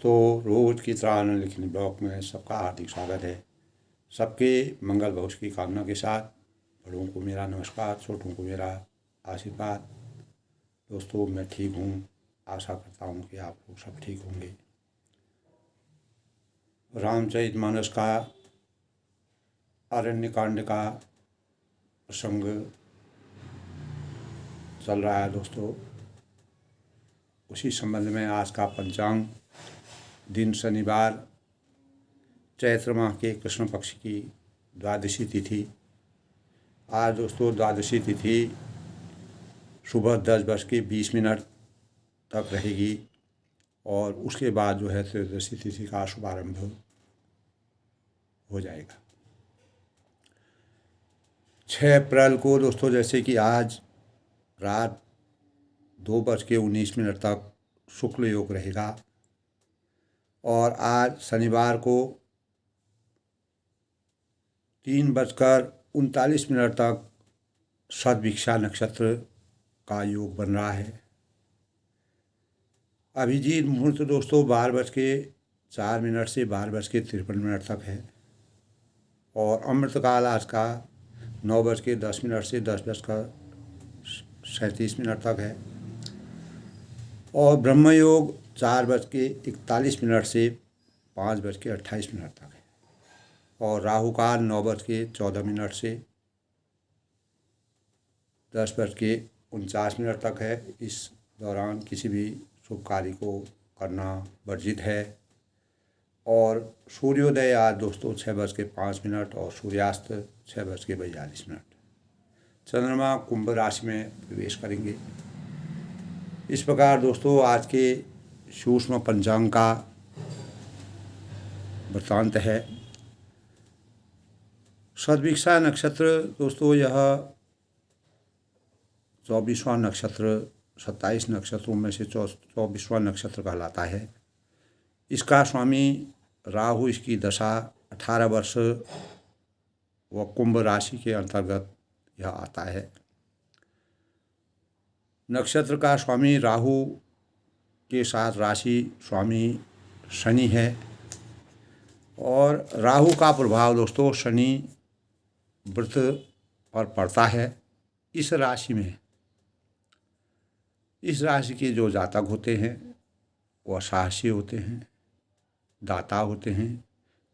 दोस्तों, रोज की तरह लिखने ब्लॉग में सबका हार्दिक स्वागत है। सबके मंगल भविष्य की कामना के साथ बड़ों को मेरा नमस्कार, छोटों को मेरा आशीर्वाद। दोस्तों, मैं ठीक हूँ, आशा करता हूँ कि आप लोग सब ठीक होंगे। रामचरितमानस का अरण्यकांड का प्रसंग चल रहा है दोस्तों। उसी संबंध में आज का पंचांग दिन शनिवार, चैत्र माह के कृष्ण पक्ष की द्वादशी तिथि। आज दोस्तों द्वादशी तिथि सुबह 10:20 तक रहेगी और उसके बाद जो है त्रयोदशी तिथि का शुभारंभ हो जाएगा। 6 अप्रैल को दोस्तों जैसे कि आज रात 2:19 तक शुक्ल योग रहेगा और आज शनिवार को 3:39 तक सद्भिक्षा नक्षत्र का योग बन रहा है। अभिजीत मुहूर्त दोस्तों 12:04 से 12:53 तक है और अमृतकाल आज का 9:10 से 10:37 तक है और ब्रह्मयोग 4:41 से 5:28 तक है और राहु काल 9:14 से 10:49 तक है। इस दौरान किसी भी शुभ कार्य को करना वर्जित है और सूर्योदय आज दोस्तों 6:05 और सूर्यास्त 6:42। चंद्रमा कुंभ राशि में प्रवेश करेंगे। इस प्रकार दोस्तों आज के सूक्ष्म पंचांग का वृत्तांत है। सद्भिक्षा नक्षत्र दोस्तों यह 24वां नक्षत्र 27 नक्षत्रों में से 24वां नक्षत्र कहलाता है। इसका स्वामी राहु, इसकी दशा 18 वर्ष व कुंभ राशि के अंतर्गत यह आता है। नक्षत्र का स्वामी राहु के साथ राशि स्वामी शनि है और राहु का प्रभाव दोस्तों शनि व्रत पर पड़ता है। इस राशि में इस राशि के जो जातक होते हैं वह साहसी होते हैं, दाता होते हैं,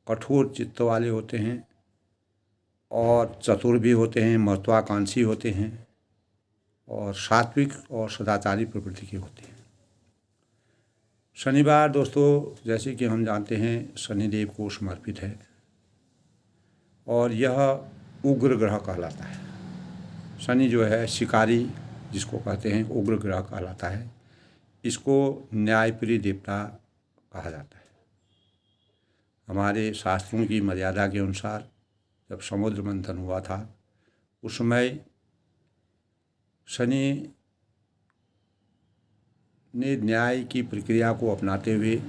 कठोर चित्त वाले होते हैं और चतुर भी होते हैं, महत्वाकांक्षी होते हैं और सात्विक और सदाचारी प्रवृत्ति के होते हैं। शनिवार दोस्तों जैसे कि हम जानते हैं शनिदेव को समर्पित है और यह उग्र ग्रह कहलाता है। शनि जो है शिकारी जिसको कहते हैं उग्र ग्रह कहलाता है। इसको न्यायप्रिय देवता कहा जाता है। हमारे शास्त्रों की मर्यादा के अनुसार जब समुद्र मंथन हुआ था उस समय शनि ने न्याय की प्रक्रिया को अपनाते हुए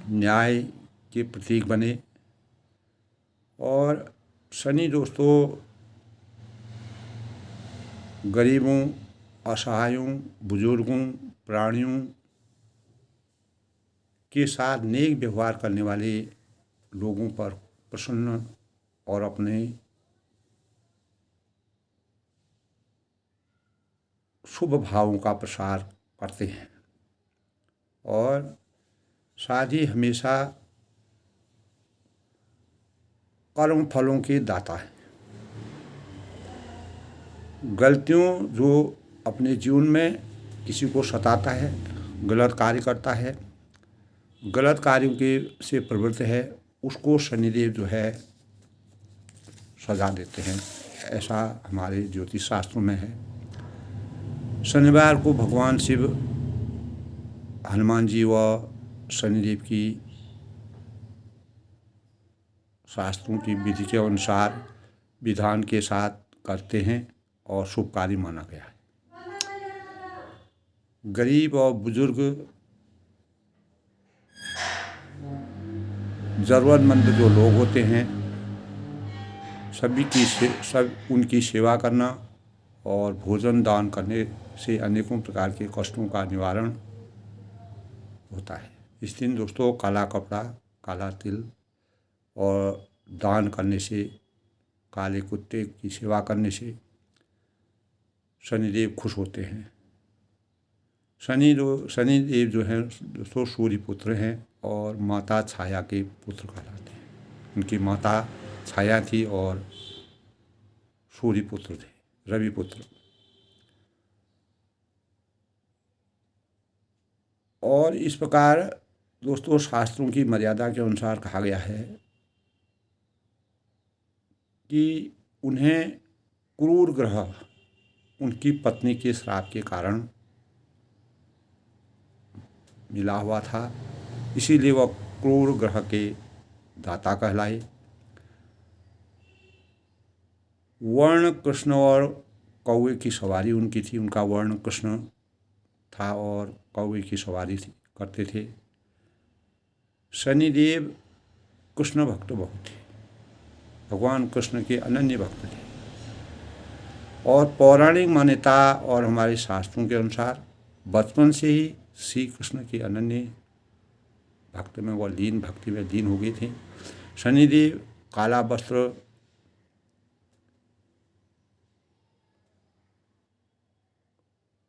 न्याय के प्रतीक बने और शनि दोस्तों गरीबों, असहायों, बुजुर्गों, प्राणियों के साथ नेक व्यवहार करने वाले लोगों पर प्रसन्न और अपने शुभ भावों का प्रसार करते हैं और साथ ही हमेशा कर्म फलों के दाता है। गलतियों जो अपने जीवन में किसी को सताता है, गलत कार्य करता है, गलत कार्यों के से प्रवृत्त है, उसको शनिदेव जो है सजा देते हैं। ऐसा हमारे ज्योतिष शास्त्रों में है। शनिवार को भगवान शिव, हनुमान जी व शनिदेव की शास्त्रों की विधि के अनुसार विधान के साथ करते हैं और शुभ कार्य माना गया है। गरीब और बुजुर्ग, ज़रूरतमंद जो लोग होते हैं सब उनकी सेवा करना और भोजन दान करने से अनेकों प्रकार के कष्टों का निवारण होता है। इस दिन दोस्तों काला कपड़ा, काला तिल और दान करने से, काले कुत्ते की सेवा करने से शनिदेव खुश होते हैं। शनिदेव जो हैं दोस्तों सूर्य पुत्र हैं और माता छाया के पुत्र कहलाते हैं। उनकी माता छाया थी और सूर्य पुत्र थे, रवि पुत्र। और इस प्रकार दोस्तों शास्त्रों की मर्यादा के अनुसार कहा गया है कि उन्हें क्रूर ग्रह उनकी पत्नी के श्राप के कारण मिला हुआ था, इसीलिए वह क्रूर ग्रह के दाता कहलाए। वर्ण कृष्ण और कौवे की सवारी उनकी थी। उनका वर्ण कृष्ण था और कौवे की सवारी करते थे। शनिदेव कृष्ण भक्त बहुत थे, भगवान कृष्ण के अनन्य भक्त थे। और पौराणिक मान्यता और हमारे शास्त्रों के अनुसार बचपन से ही श्री कृष्ण के अनन्य भक्त में वह भक्ति में लीन हो गए थे। शनिदेव काला वस्त्र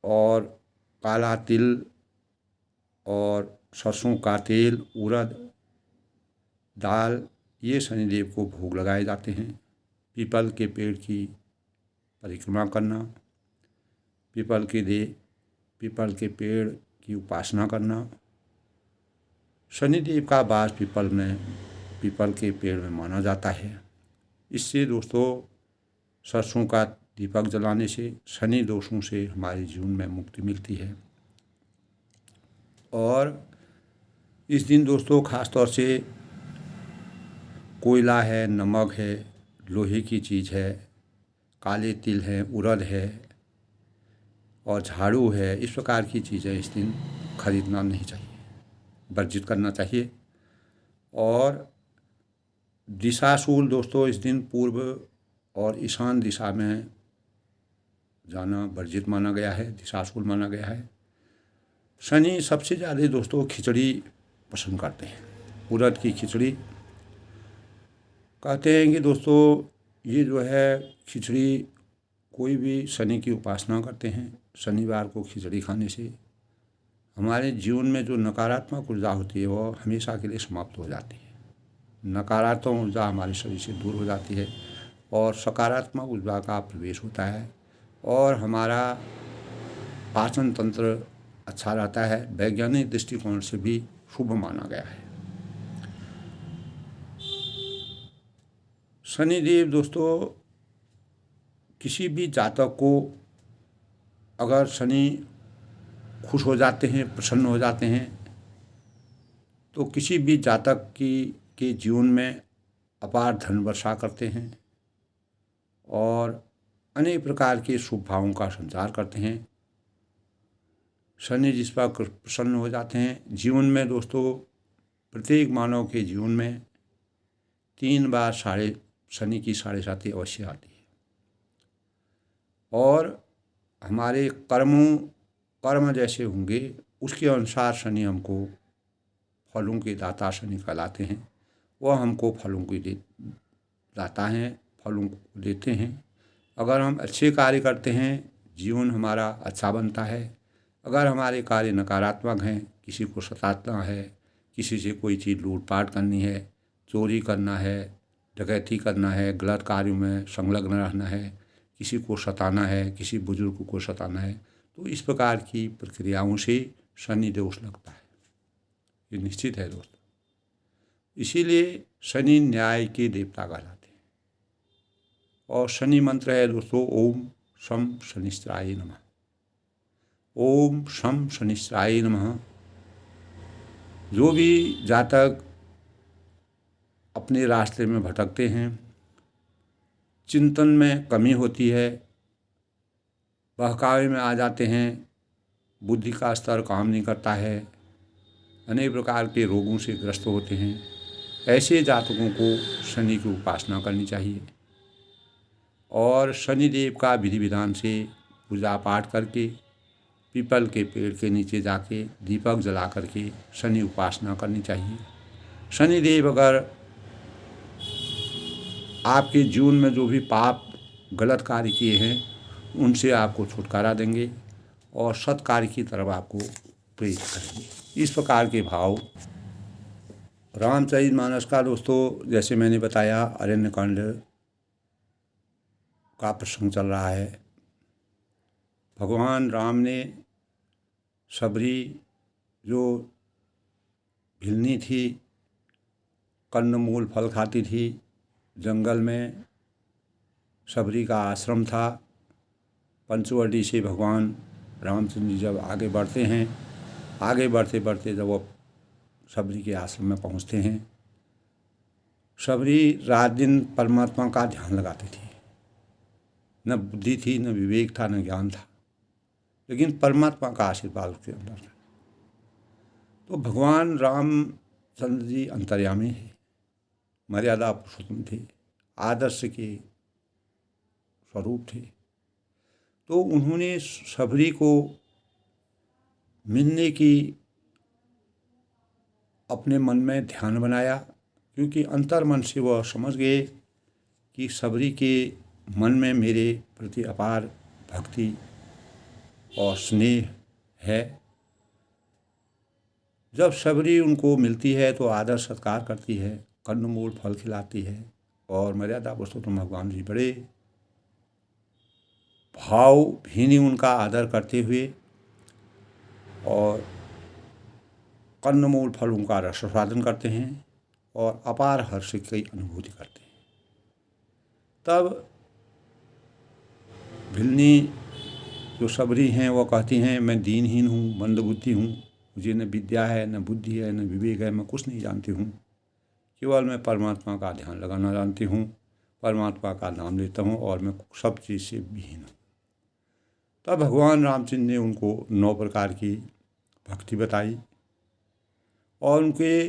और काला तिल और सरसों का तेल, उड़द दाल, ये शनिदेव को भोग लगाए जाते हैं। पीपल के पेड़ की परिक्रमा करना, पीपल के पेड़ की उपासना करना। शनिदेव का वास पीपल के पेड़ में माना जाता है। इससे दोस्तों सरसों का दीपक जलाने से शनि दोषों से हमारे जीवन में मुक्ति मिलती है। और इस दिन दोस्तों खास तौर से कोयला है, नमक है, लोहे की चीज़ है, काले तिल है, उड़द है और झाड़ू है, इस प्रकार की चीज़ें इस दिन खरीदना नहीं चाहिए, वर्जित करना चाहिए। और दिशाशूल दोस्तों इस दिन पूर्व और ईशान दिशा में जाना वर्जित माना गया है, दिशाशूल माना गया है। शनि सबसे ज़्यादा दोस्तों खिचड़ी पसंद करते हैं, उड़द की खिचड़ी। कहते हैं कि दोस्तों ये जो है खिचड़ी, कोई भी शनि की उपासना करते हैं, शनिवार को खिचड़ी खाने से हमारे जीवन में जो नकारात्मक ऊर्जा होती है वो हमेशा के लिए समाप्त हो जाती है। नकारात्मक ऊर्जा हमारे शरीर से दूर हो जाती है और सकारात्मक ऊर्जा का प्रवेश होता है और हमारा पाचन तंत्र अच्छा रहता है। वैज्ञानिक दृष्टिकोण से भी शुभ माना गया है। शनिदेव दोस्तों किसी भी जातक को अगर शनि खुश हो जाते हैं, प्रसन्न हो जाते हैं, तो किसी भी जातक के जीवन में अपार धन वर्षा करते हैं और अनेक प्रकार के शुभ भावों का संचार करते हैं। शनि जिस पर प्रसन्न हो जाते हैं, जीवन में दोस्तों प्रत्येक मानव के जीवन में 3 बार शनि की 7.5 अवश्य आती है। और हमारे कर्म जैसे होंगे उसके अनुसार शनि हमको फलों के दाता शनि कहलाते हैं। वह हमको फलों की दाता हैं, फलों को देते हैं। अगर हम अच्छे कार्य करते हैं जीवन हमारा अच्छा बनता है। अगर हमारे कार्य नकारात्मक हैं, किसी को सताना है, किसी से कोई चीज़ लूटपाट करनी है, चोरी करना है, डकैती करना है, गलत कार्यों में संलग्न रहना है, किसी को सताना है, किसी बुजुर्ग को सताना है, तो इस प्रकार की प्रक्रियाओं से शनि दोष लगता है, ये निश्चित है दोस्तों। इसीलिए शनि न्याय के देवता कहलाते हैं। और शनि मंत्र है दोस्तों ओम शम शनिश्चराय नमः। ओम शम शनिश्चराय नमः। जो भी जातक अपने रास्ते में भटकते हैं, चिंतन में कमी होती है, बहकावे में आ जाते हैं, बुद्धि का स्तर काम नहीं करता है, अनेक प्रकार के रोगों से ग्रस्त होते हैं, ऐसे जातकों को शनि की उपासना करनी चाहिए और शनिदेव का विधि विधान से पूजा पाठ करके पीपल के पेड़ के नीचे जाके दीपक जला करके शनि उपासना करनी चाहिए। शनिदेव अगर आपके जीवन में जो भी पाप गलत कार्य किए हैं उनसे आपको छुटकारा देंगे और सत्कार्य की तरफ आपको प्रेरित करेंगे। इस प्रकार के भाव रामचरितमानस का दोस्तों, जैसे मैंने बताया, अरण्यकांड का प्रसंग चल रहा है। भगवान राम ने सबरी जो भिलनी थी, कंदमूल फल खाती थी, जंगल में सबरी का आश्रम था। पंचवटी से भगवान रामचंद्र जी जब आगे बढ़ते हैं, आगे बढ़ते बढ़ते जब वो सबरी के आश्रम में पहुंचते हैं, सबरी रात दिन परमात्मा का ध्यान लगाती थी। न बुद्धि थी, न विवेक था, न ज्ञान था, लेकिन परमात्मा का आशीर्वाद उसके अंदर था। तो भगवान रामचंद्र जी अंतर्यामी है, मर्यादा पुरुषोत्तम थे, आदर्श के स्वरूप थे। तो उन्होंने सबरी को मिलने की अपने मन में ध्यान बनाया, क्योंकि अंतर मन से वह समझ गए कि सबरी के मन में मेरे प्रति अपार भक्ति और स्नेह है। जब सबरी उनको मिलती है तो आदर सत्कार करती है, कंदमूल फल खिलाती है और मर्यादा पुरुषोत्तम भगवान जी बड़े भाव भीनी उनका आदर करते हुए और कंदमूल फल उनका रसास्वादन करते हैं और अपार हर्ष की अनुभूति करते हैं। तब भिलनी जो सबरी हैं वो कहती हैं, मैं दीनहीन हूँ, मंदबुद्धि हूँ, मुझे न विद्या है, न बुद्धि है, न विवेक है, मैं कुछ नहीं जानती हूँ, केवल मैं परमात्मा का ध्यान लगाना जानती हूँ, परमात्मा का नाम लेता हूँ और मैं सब चीज़ से विहीन हूँ। तब भगवान रामचंद्र ने उनको 9 प्रकार की भक्ति बताई और उनके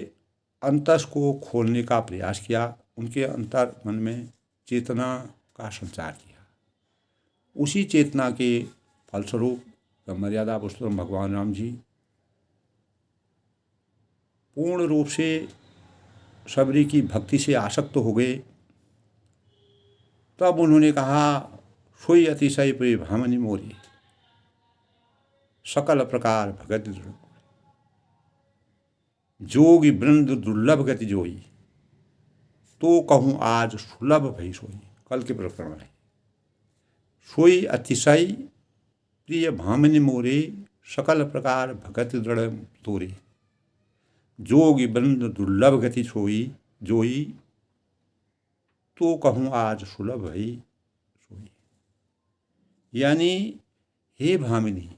अंतस को खोलने का प्रयास किया, उनके अंतर मन में चेतना का संचार किया। उसी चेतना के फलस्वरूप मर्यादा पुरुषोत्तम भगवान राम जी पूर्ण रूप से सबरी की भक्ति से आसक्त हो गए। तब उन्होंने कहा, सोई अतिशय प्रिय भामनी मोरी, सकल प्रकार भगत जोगी वृंद दुर्लभ गति जोई, तो कहूँ आज सुलभ भई सोई। कल के प्रकरण है। सोई अतिशय प्रिय भामनी मोरे, सकल प्रकार भगत दृढ़ तोरे, जोगी वृंद दुर्लभ गति सोई जोई, तो कहूँ आज सुलभ भई सोई। यानी हे भामिनी,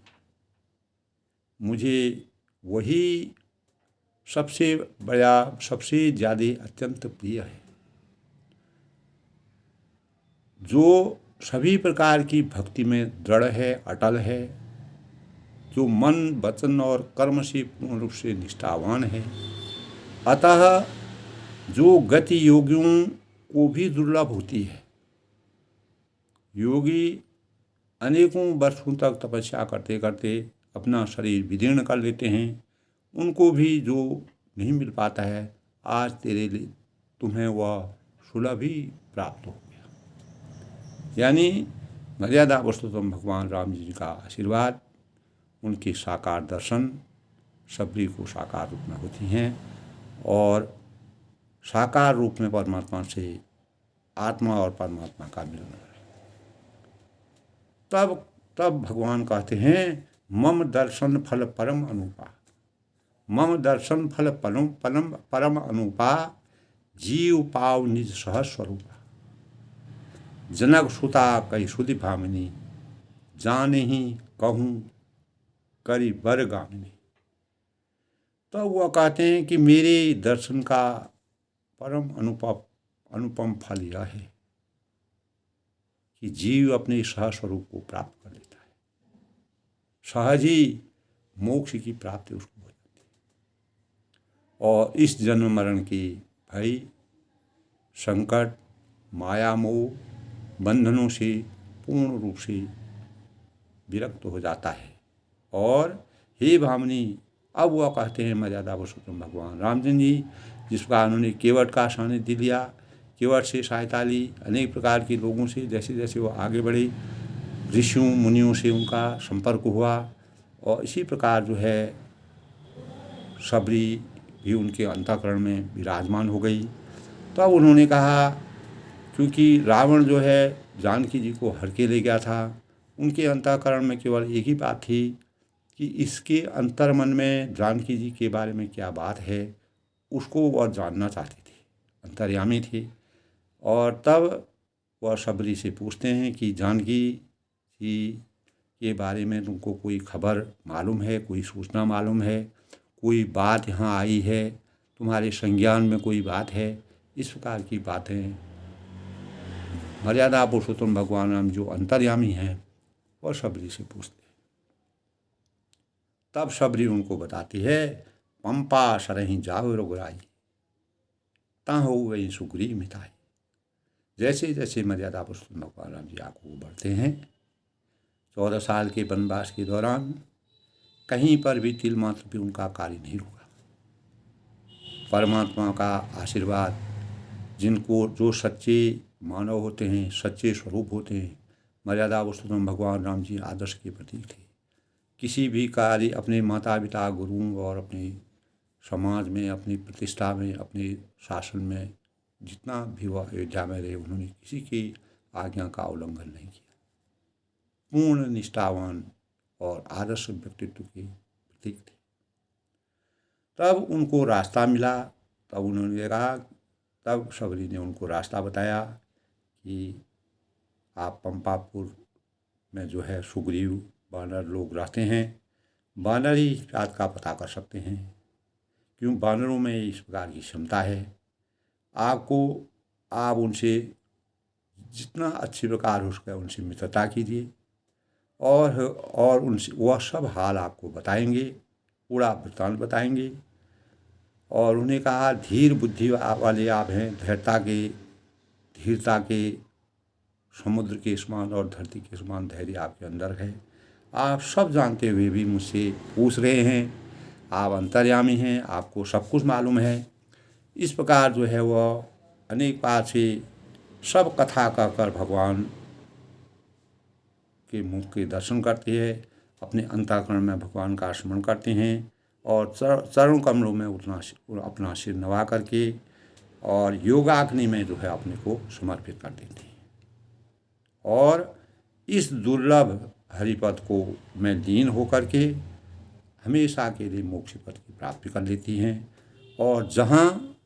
मुझे वही सबसे बड़ा, सबसे ज़्यादा अत्यंत प्रिय है जो सभी प्रकार की भक्ति में दृढ़ है, अटल है, जो मन वचन और कर्म से पूर्ण रूप से निष्ठावान है। अतः जो गति योगियों को भी दुर्लभ होती है, योगी अनेकों वर्षों तक तपस्या करते करते अपना शरीर विदीर्ण कर लेते हैं, उनको भी जो नहीं मिल पाता है, आज तेरे लिए तुम्हें वह सुलभ ही प्राप्त हो गया। यानी मर्यादा पुरुषोत्तम भगवान राम जी का आशीर्वाद, उनके साकार दर्शन सबरी को साकार रूप में होती हैं और साकार रूप में परमात्मा से आत्मा और परमात्मा का मिलन है। तब भगवान कहते हैं, मम दर्शन फल परम अनुपा, मम दर्शन फल परम अनुपा, जीव पाव निज सहज स्वरूपा, जनक सुता कई सुधि भामिनी, जाने ही कहूँ करी बर गामिनी। तो वह कहते हैं कि मेरे दर्शन का परम अनुपम फल यह है कि जीव अपने सहज स्वरूप को प्राप्त कर लेता है, सहज ही मोक्ष की प्राप्ति उसको हो जाती है और इस जन्म मरण की भय, संकट, माया मोह बंधनों से पूर्ण रूप से विरक्त हो जाता है और हे भामिनी, अब वह कहते हैं मर्यादा पुरुषोत्तम भगवान रामचंद्र जी, जिस प्रकार उन्होंने केवट का सानिध्य लिया, केवट से सहायता ली, अनेक प्रकार के लोगों से जैसे जैसे वो आगे बढ़े, ऋषियों मुनियों से उनका संपर्क हुआ, और इसी प्रकार जो है सबरी भी उनके अंतःकरण में विराजमान हो गई। तब उन्होंने कहा, क्योंकि रावण जो है जानकी जी को हर के ले गया था, उनके अंतःकरण में केवल एक ही बात थी कि इसके अंतर्मन में जानकी जी के बारे में क्या बात है, उसको वह जानना चाहती थी, अंतर्यामी थी। और तब वह सबरी से पूछते हैं कि जानकी जी के बारे में तुमको कोई खबर मालूम है, कोई सूचना मालूम है, कोई बात यहाँ आई है, तुम्हारे संज्ञान में कोई बात है? इस प्रकार की बातें मर्यादा पुरुषोत्तम भगवान राम जो अंतर्यामी हैं वह सबरी से पूछते हैं। तब सबरी उनको बताती है, पंपा सरहि जाओ रघुराई, ताहो वही सुग्रीव मिताई। जैसे जैसे मर्यादा पुरुषोत्तम भगवान राम जी आगे बढ़ते हैं, 14 साल के वनवास के दौरान कहीं पर भी तिल मात्र भी उनका कार्य नहीं रुका। परमात्मा का आशीर्वाद, जिनको जो सच्चे मानव होते हैं, सच्चे स्वरूप होते हैं, मर्यादा पुरुषोत्तम भगवान राम जी आदर्श के प्रतीक थे। किसी भी कार्य अपने माता पिता गुरुओं और अपने समाज में, अपनी प्रतिष्ठा में, अपने शासन में जितना भी वह अयोध्या में रहे, उन्होंने किसी की आज्ञा का उल्लंघन नहीं किया। पूर्ण निष्ठावान और आदर्श व्यक्तित्व के प्रतीक थे। तब उनको रास्ता मिला, तब उन्होंने कहा, तब सबरी ने उनको रास्ता बताया कि आप पंपापुर में जो है सुग्रीव बानर लोग रहते हैं, बानर ही इस बात का पता कर सकते हैं, क्यों बानरों में इस प्रकार की क्षमता है। आप उनसे जितना अच्छी प्रकार हो सके उनसे मित्रता कीजिए, और उनसे वह सब हाल आपको बताएंगे, पूरा वृत्तांत बताएंगे। और उन्हें कहा, धीर बुद्धि वाले आप हैं, धीरता के समुद्र के समान और धरती के समान धैर्य आपके अंदर है। आप सब जानते हुए भी मुझसे पूछ रहे हैं, आप अंतर्यामी हैं, आपको सब कुछ मालूम है। इस प्रकार जो है वह अनेक बार से सब कथा कहकर भगवान के मुख के दर्शन करते हैं, अपने अंतःकरण में भगवान का स्मरण करते हैं, और चरण कमलों में अपना सिर नवा करके और योगाग्नि में जो है अपने को समर्पित कर देते हैं, और इस दुर्लभ हरिपद को में लीन होकर के हमेशा के लिए मोक्ष पद की प्राप्ति कर लेती हैं, और जहाँ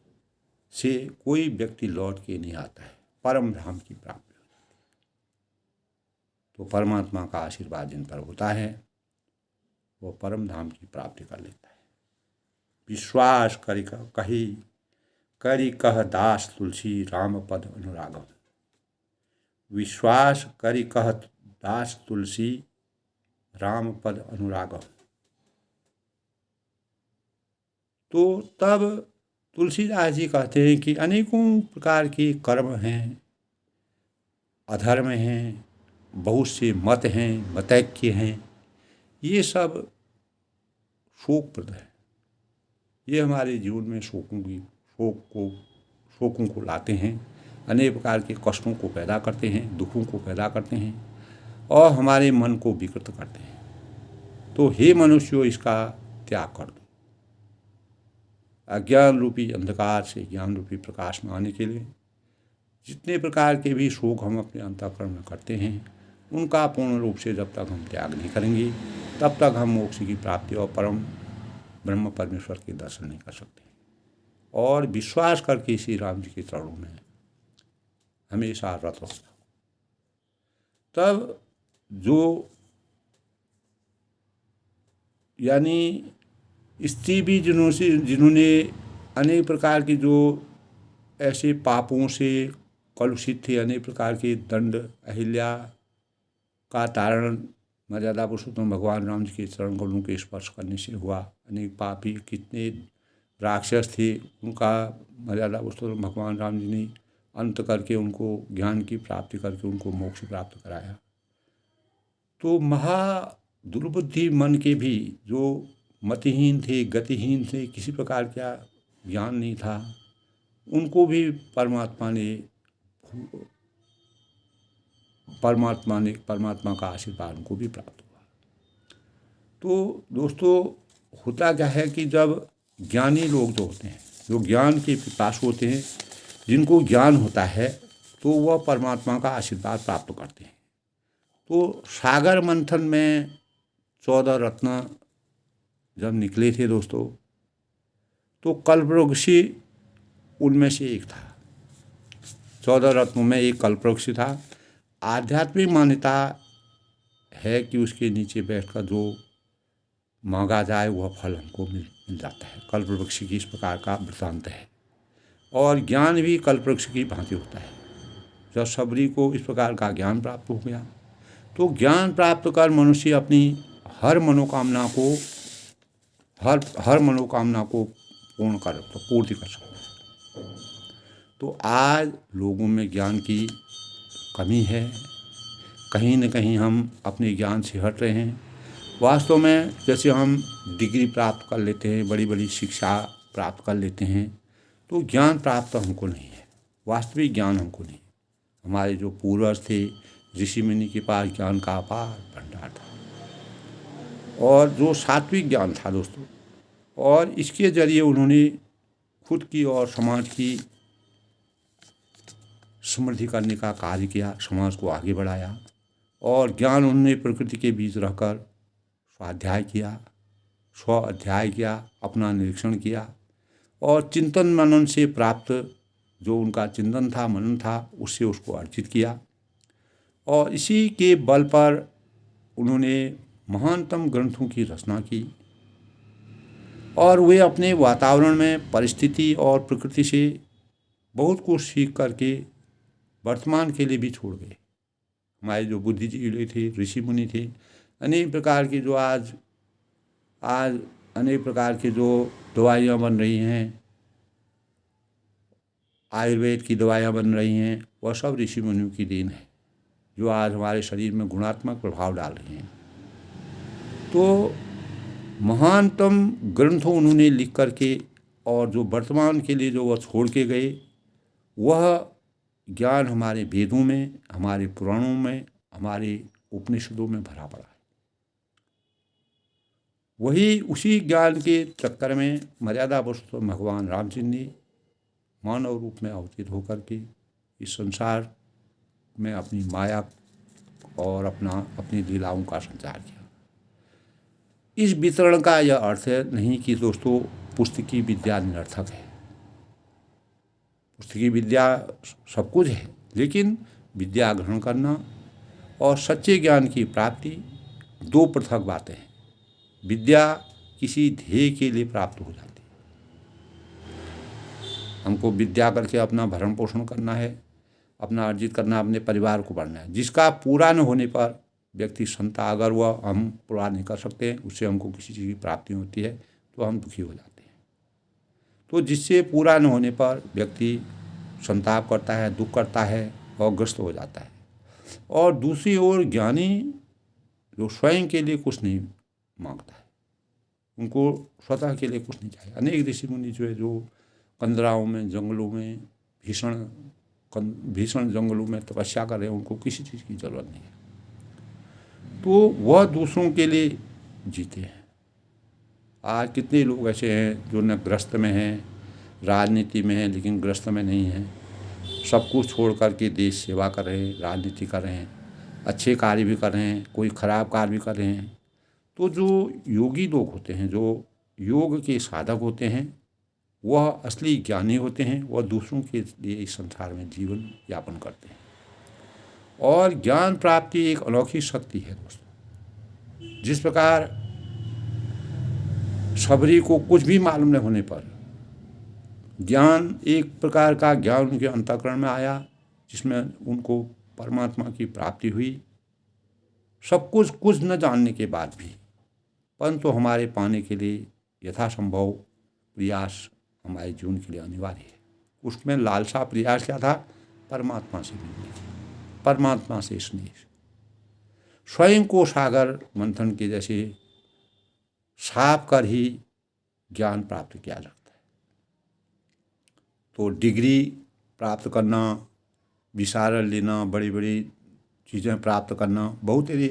से कोई व्यक्ति लौट के नहीं आता है, परम धाम की प्राप्ति हो जाती है। तो परमात्मा का आशीर्वाद जिन पर होता है वो परम धाम की प्राप्ति कर लेता है। विश्वास करी कह दास तुलसी राम पद अनुरागम। विश्वास करी कह दास तुलसी राम पद अनुरागम। तो तब तुलसीदास जी कहते हैं कि अनेकों प्रकार के कर्म हैं, अधर्म हैं, बहुत से मत हैं, मतैक्य हैं, ये सब शोकप्रद है। ये हमारे जीवन में शोकों को लाते हैं, अनेक प्रकार के कष्टों को पैदा करते हैं, दुखों को पैदा करते हैं, और हमारे मन को विकृत करते हैं। तो हे मनुष्यों, इसका त्याग कर दो। अज्ञान रूपी अंधकार से ज्ञान रूपी प्रकाश में आने के लिए जितने प्रकार के भी शोक हम अपने अंतःकरण में करते हैं, उनका पूर्ण रूप से जब तक हम त्याग नहीं करेंगे, तब तक हम मोक्ष की प्राप्ति और परम ब्रह्म परमेश्वर के दर्शन नहीं कर सकते। और विश्वास करके श्री राम जी के चरणों में हमेशा रत रहो। तब जो यानी स्त्री भी जिन्होंने अनेक प्रकार की जो ऐसे पापों से कलुषित थे, अनेक प्रकार के दंड अहिल्या का तारण मर्यादा पुरुषोत्तम भगवान राम जी के चरण कमलों के स्पर्श करने से हुआ। अनेक पापी कितने राक्षस थे, उनका मर्यादा पुरुषोत्तम भगवान राम जी ने अंत करके उनको ज्ञान की प्राप्ति करके उनको मोक्ष प्राप्त कराया। तो दुर्बुद्धि मन के भी जो मतिहीन थे, गतिहीन थे, किसी प्रकार का ज्ञान नहीं था, उनको भी परमात्मा का आशीर्वाद उनको भी प्राप्त हुआ। तो दोस्तों, होता क्या है कि जब ज्ञानी लोग जो होते हैं, जो ज्ञान के पिपासु होते हैं, जिनको ज्ञान होता है, तो वह परमात्मा का आशीर्वाद प्राप्त करते हैं। तो सागर मंथन में 14 रत्न जब निकले थे दोस्तों, तो कल्पवृक्ष उनमें से एक था। 14 रत्नों में एक कल्पवृक्ष था। आध्यात्मिक मान्यता है कि उसके नीचे बैठकर जो मांगा जाए वह फल हमको मिल जाता है। कल्पवृक्ष की इस प्रकार का वृत्तांत है। और ज्ञान भी कल्पवृक्ष की भांति होता है। जब सबरी को इस प्रकार का ज्ञान प्राप्त हो गया, तो ज्ञान प्राप्त कर मनुष्य अपनी हर मनोकामना को पूर्ति कर सकता है। तो आज लोगों में ज्ञान की कमी है। कहीं न कहीं हम अपने ज्ञान से हट रहे हैं। वास्तव में जैसे हम डिग्री प्राप्त कर लेते हैं, बड़ी बड़ी शिक्षा प्राप्त कर लेते हैं, तो ज्ञान प्राप्त हमको नहीं है। वास्तविक ज्ञान हमको नहीं। हमारे जो पूर्वज थे, ऋषि मुनि के पास ज्ञान का अपार भंडार था, और जो सात्विक ज्ञान था दोस्तों, और इसके जरिए उन्होंने खुद की और समाज की समृद्धि करने का कार्य किया, समाज को आगे बढ़ाया। और ज्ञान उन्होंने प्रकृति के बीच रहकर स्वाध्याय किया, स्व अध्याय किया, अपना निरीक्षण किया, और चिंतन मनन से प्राप्त जो उनका चिंतन था, मनन था, उससे उसको अर्जित किया। और इसी के बल पर उन्होंने महानतम ग्रंथों की रचना की, और वे अपने वातावरण में परिस्थिति और प्रकृति से बहुत कुछ सीख करके वर्तमान के लिए भी छोड़ गए। हमारे जो बुद्धिजीवी थे, ऋषि मुनि थे, अनेक प्रकार की जो आज अनेक प्रकार की जो दवाइयाँ बन रही हैं, आयुर्वेद की दवाइयाँ बन रही हैं, वह सब ऋषि मुनियों की देन है, जो आज हमारे शरीर में गुणात्मक प्रभाव डाल रही हैं। तो महानतम ग्रंथों उन्होंने लिख करके, और जो वर्तमान के लिए जो वह छोड़ के गए, वह ज्ञान हमारे वेदों में, हमारे पुराणों में, हमारे उपनिषदों में भरा पड़ा है। वही उसी ज्ञान के चक्कर में मर्यादा पुरुषोत्तम भगवान रामचंद्र ने मानव रूप में अवतीर्ण होकर के इस संसार में अपनी माया और अपनी लीलाओं का संचार किया। इस वितरण का यह अर्थ नहीं कि दोस्तों पुस्तकीय विद्या निरर्थक है। पुस्तकीय विद्या सब कुछ है, लेकिन विद्या ग्रहण करना और सच्चे ज्ञान की प्राप्ति दो पृथक बातें हैं। विद्या किसी ध्येय के लिए प्राप्त हो जाती है। हमको विद्या करके अपना भरण पोषण करना है, अपना अर्जित करना, अपने परिवार को बढ़ना है, जिसका पूरा न होने पर व्यक्ति संता, अगर वह हम पूरा नहीं कर सकते, उससे हमको किसी चीज़ की प्राप्ति होती है तो हम दुखी हो जाते हैं। तो जिससे पूरा न होने पर व्यक्ति संताप करता है, दुख करता है और ग्रस्त हो जाता है। और दूसरी ओर ज्ञानी जो स्वयं के लिए कुछ नहीं मांगता है, उनको स्वतः के लिए कुछ नहीं चाहिए। अनेक ऋषि मुनि जो है, जो कंदराओं में, जंगलों में, भीषण जंगलों में तपस्या कर रहे हैं, उनको किसी चीज़ की जरूरत नहीं है, तो वह दूसरों के लिए जीते हैं। आज कितने लोग ऐसे हैं जो न ग्रस्त में हैं, राजनीति में हैं, लेकिन ग्रस्त में नहीं हैं, सब कुछ छोड़ करके देश सेवा कर रहे हैं, राजनीति कर रहे हैं, अच्छे कार्य भी कर रहे हैं, कोई खराब कार्य भी कर रहे हैं। तो जो योगी लोग होते हैं, जो योग के साधक होते हैं, वह असली ज्ञानी होते हैं। वह दूसरों के लिए इस संसार में जीवन यापन करते हैं। और ज्ञान प्राप्ति एक अलौकिक शक्ति है दोस्तों। जिस प्रकार सबरी को कुछ भी मालूम न होने पर ज्ञान, एक प्रकार का ज्ञान उनके अंतःकरण में आया, जिसमें उनको परमात्मा की प्राप्ति हुई। सब कुछ न जानने के बाद भी, परंतु हमारे पाने के लिए यथासंभव प्रयास हमारे जीवन के लिए अनिवार्य है। उसमें लालसा प्रयास क्या था? परमात्मा से मिलने की, परमात्मा से स्नेह। स्वयं को सागर मंथन के जैसे साफ कर ही ज्ञान प्राप्त किया जाता है। तो डिग्री प्राप्त करना, विशारद लेना, बड़ी बड़ी चीज़ें प्राप्त करना, बहुत ही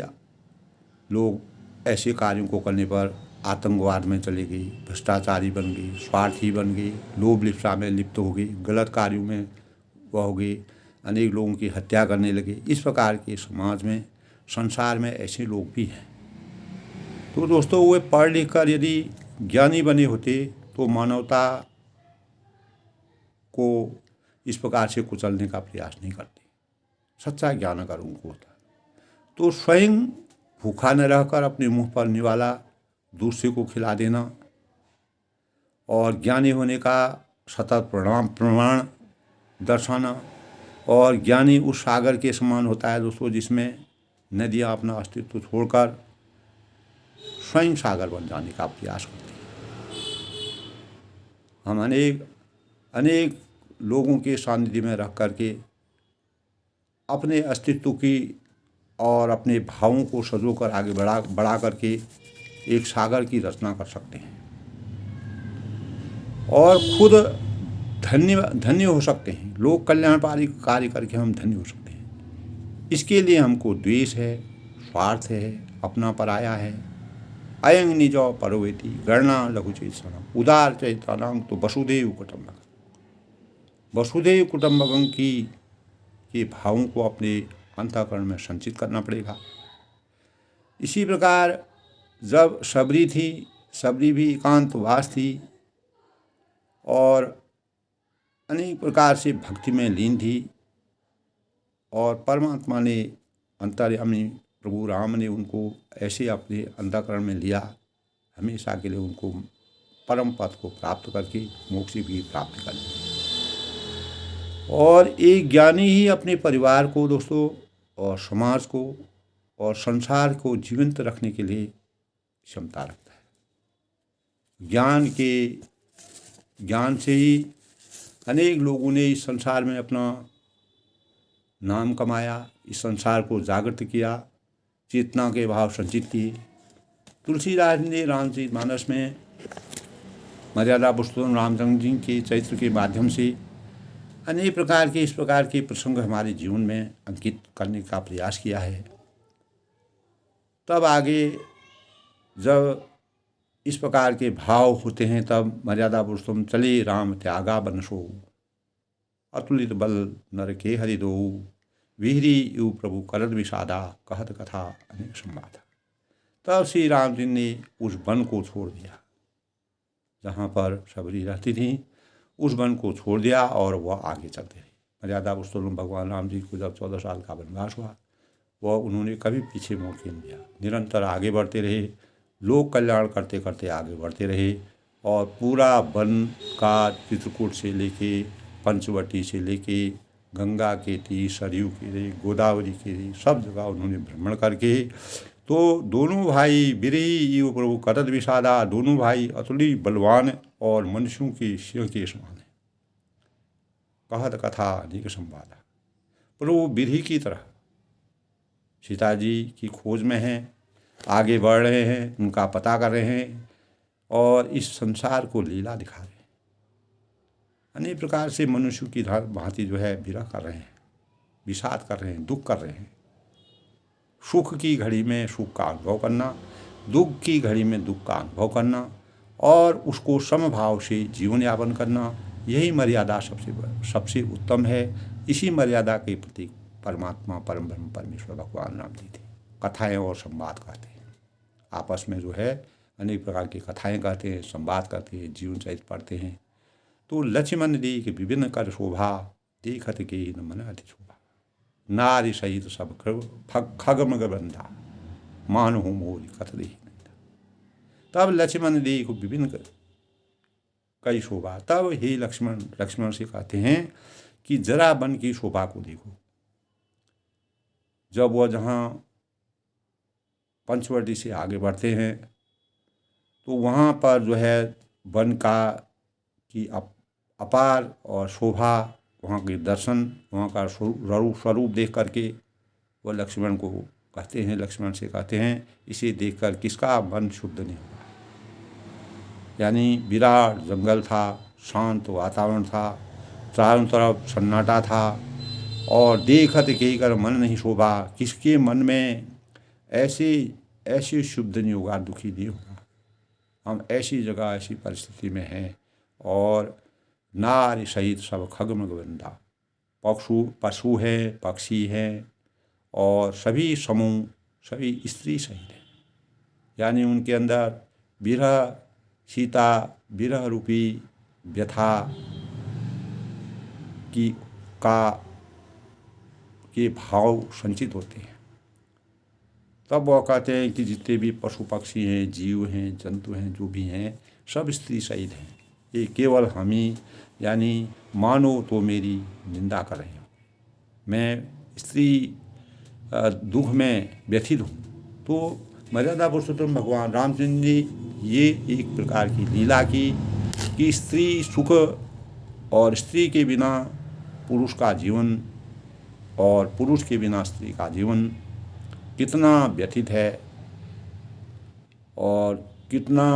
लोग ऐसे कार्यों को करने पर आतंकवाद में चली गई, भ्रष्टाचारी बन गई, स्वार्थी बन गई, लोभ लिप्सा में लिप्त हो गई, गलत कार्यों में वह हो गई, अनेक लोगों की हत्या करने लगे। इस प्रकार के समाज में, संसार में ऐसे लोग भी हैं। तो दोस्तों, वे पढ़ लिख कर यदि ज्ञानी बने होते तो मानवता को इस प्रकार से कुचलने का प्रयास नहीं करते। सच्चा ज्ञान अगर उनको होता तो स्वयं भूखा न रहकर अपने मुंह पर निवाला दूसरे को खिला देना और ज्ञानी होने का सतत प्रमाण दर्शाना। और ज्ञानी उस सागर के समान होता है दोस्तों, जिसमें नदियाँ अपना अस्तित्व छोड़कर स्वयं सागर बन जाने का प्रयास करती हैं। हम अनेक लोगों के सानिध्य में रह करके अपने अस्तित्व की और अपने भावों को सजोकर आगे बढ़ा करके एक सागर की रचना कर सकते हैं और खुद धन्य हो सकते हैं। लोक कल्याणकारी कार्य करके हम धन्य हो सकते हैं। इसके लिए हमको द्वेष है, स्वार्थ है, अपना पराया है, अयंग निजो परोवेति गणना लघुचेत सनम उदार चैत्राणाम तो वसुदेव कुटुंबकम। वसुदेव कुटुंबकम के भावों को अपने अंतःकरण में संचित करना पड़ेगा। इसी प्रकार जब सबरी थी, सबरी भी एकांतवास थी और अनेक प्रकार से भक्ति में लीन थी और परमात्मा ने, अंतर्यामी प्रभु राम ने उनको ऐसे अपने अंतःकरण में लिया, हमेशा के लिए उनको परम पद को प्राप्त करके मोक्ष भी प्राप्त कर लिया। और एक ज्ञानी ही अपने परिवार को दोस्तों और समाज को और संसार को जीवंत रखने के लिए क्षमता रखता है। ज्ञान से ही अनेक लोगों ने इस संसार में अपना नाम कमाया, इस संसार को जागृत किया, चेतना के भाव संचित किए। तुलसीदास ने रामचरितमानस में मर्यादा पुरुषोत्तम रामचंद्र जी के चरित्र के माध्यम से अनेक प्रकार के इस प्रकार के प्रसंग हमारे जीवन में अंकित करने का प्रयास किया है। तब आगे जब इस प्रकार के भाव होते हैं तब मर्यादा पुरुषोत्तम चले राम त्यागा बनसो अतुलित बल नर के हरि दो वीरी यु प्रभु करद विषादा कहत कथा अनेक संवादा। तब श्री राम जी ने उस वन को छोड़ दिया जहाँ पर सबरी रहती थी, उस वन को छोड़ दिया और वह आगे चलते रहे। मर्यादा पुरुषोत्तम भगवान राम जी को जब 14 साल का वनवास हुआ, वह उन्होंने कभी पीछे मुड़ के नहीं दिया, निरंतर आगे बढ़ते रहे, लोक कल्याण करते करते आगे बढ़ते रहे। और पूरा वन का चित्रकूट से लेके पंचवटी से लेके गंगा के तीर, सरयू के, गोदावरी के, सब जगह उन्होंने भ्रमण करके तो दोनों भाई बिरही यु प्रभु करद विषादा, दोनों भाई अतुलित बलवान और मनुष्यों के सिंह के समान है। कहत कथा अनेक संवादा। प्रभु बिरही की तरह सीता जी की खोज में हैं, आगे बढ़ रहे हैं, उनका पता कर रहे हैं और इस संसार को लीला दिखा रहे हैं। अनेक प्रकार से मनुष्य की भांति जो है विरह कर रहे हैं, विषाद कर रहे हैं, दुख कर रहे हैं। सुख की घड़ी में सुख का अनुभव करना, दुख की घड़ी में दुख का अनुभव करना और उसको समभाव से जीवन यापन करना, यही मर्यादा सबसे उत्तम है। इसी मर्यादा के प्रतीक परमात्मा परम ब्रह्म परमेश्वर भगवान राम जी थे। कथाएं और संवाद कहते हैं, आपस में जो है अनेक प्रकार की कथाएं कहते हैं, संवाद करते हैं, जीवन चरित्र पढ़ते हैं। तो लक्ष्मण देख विभिन्न कर शोभा, देखत के न मन अति शोभा, नारी सहित सब खगमग बंधा, मानहु मोरी कथ देहि नंदा। तब लक्ष्मण देख विभिन्न कई शोभा, तब हे लक्ष्मण से कहते हैं कि जरा वन की शोभा को देखो। जब वह जहाँ पंचवटी से आगे बढ़ते हैं तो वहाँ पर जो है वन का की अपार और शोभा, वहाँ के दर्शन, वहाँ का स्वरूप देख करके वह लक्ष्मण को कहते हैं, लक्ष्मण से कहते हैं, इसे देखकर किसका मन शुद्ध नहीं हुआ। यानी विराट जंगल था, शांत वातावरण था, चारों तरफ सन्नाटा था और देखत के कर मन नहीं शोभा। किसके मन में ऐसे ऐसे शुद्ध नहीं होगा, दुखी नहीं होगा। हम ऐसी जगह, ऐसी परिस्थिति में हैं और नारी सहित सब खगमग वृंदा, पशु हैं, पक्षी हैं और सभी समूह, सभी स्त्री सहित हैं। यानी उनके अंदर विरह, सीता विरह रूपी व्यथा की के भाव संचित होते हैं। तब वह कहते हैं कि जितने भी पशु पक्षी हैं, जीव हैं, जंतु हैं, जो भी हैं, सब स्त्री सहित हैं। ये केवल हम ही, यानी मानो तो मेरी निंदा कर रहे हो। मैं स्त्री दुख में व्यथित हूँ। तो मर्यादा पुरुषोत्तम भगवान रामचंद्र जी ये एक प्रकार की लीला की कि स्त्री सुख और स्त्री के बिना पुरुष का जीवन और पुरुष के बिना स्त्री का जीवन कितना व्यथित है और कितना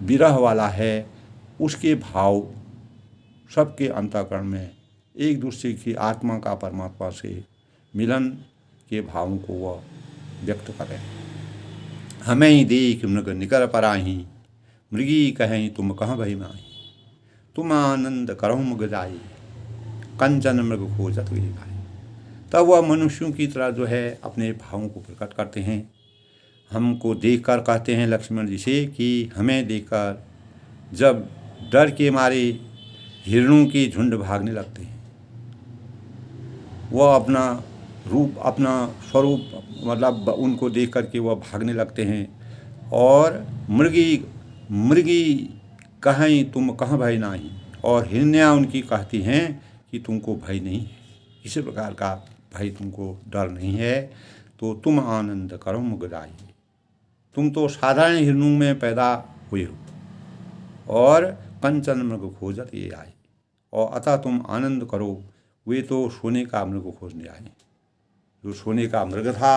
विरह वाला है, उसके भाव सबके अंतःकरण में एक दूसरे की आत्मा का परमात्मा से मिलन के भावों को वह व्यक्त करें। हमें ही देख मृग निकर पराही, मृगी कहें तुम कहाँ भई माही, तुम आनंद करो मग जाई, कंचन मृग खोजत गई भाई। तब वह मनुष्यों की तरह जो है अपने भावों को प्रकट करते हैं। हमको देखकर कहते हैं लक्ष्मण जी से कि हमें देखकर जब डर के मारे हिरणों के झुंड भागने लगते हैं, वह अपना रूप, अपना स्वरूप, मतलब उनको देख कर के वह भागने लगते हैं। और मृगी कहें तुम कहाँ भय नहीं, और हिरनियाँ उनकी कहती हैं कि तुमको भय नहीं है, किसी प्रकार का भय तुमको डर नहीं है, तो तुम आनंद करो मुगराई। तुम तो साधारण हिरणों में पैदा हुए हो और कंचन मृग खोजत ये आए, और अतः तुम आनंद करो। वे तो सोने का मृग खोजने आए, जो सोने का मृग था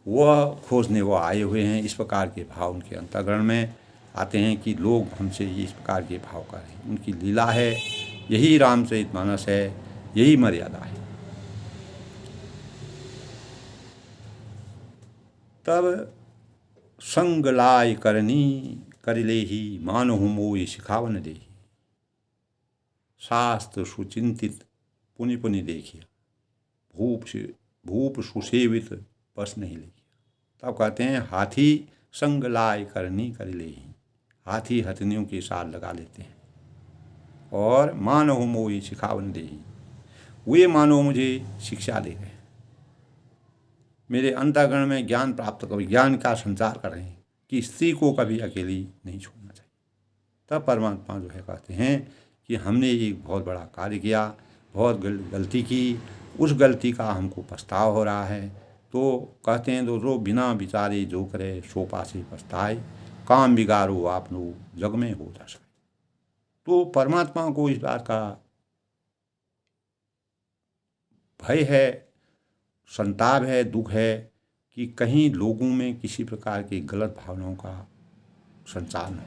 वह खोजने वो आए हुए हैं। इस प्रकार के भाव उनके अंतःकरण में आते हैं कि लोग हमसे इस प्रकार के भाव करें। उनकी लीला है, यही रामचरितमानस है, यही मर्यादा है। तब संग लाय करनी करिले ही, मानहु मोहि सिखावन देहि, शास्त्र सुचिंतित पुनि पुनि देखिया, भूप सुसेवित बस नहीं लिखिया। तब कहते हैं हाथी संग लाय करनी करिले ही, हाथी हथनियों के साथ लगा लेते हैं। और मानहु मोहि सिखावन देहि, वे मानो मुझे शिक्षा दे रहे हैं, मेरे अंतःकरण में ज्ञान प्राप्त कर, ज्ञान का संचार कर रहे हैं कि स्त्री को कभी अकेली नहीं छोड़ना चाहिए। तब परमात्मा जो है कहते हैं कि हमने एक बहुत बड़ा कार्य किया, बहुत गलती की, उस गलती का हमको पछतावा हो रहा है। तो कहते हैं तो बिना विचारे जो करे सो पासे पछताए, काम बिगाड़ो आपनो जग में हो दशा। तो परमात्मा को इस बात का भय है, संताप है, दुख है कि कहीं लोगों में किसी प्रकार की गलत भावनाओं का संचार न हो।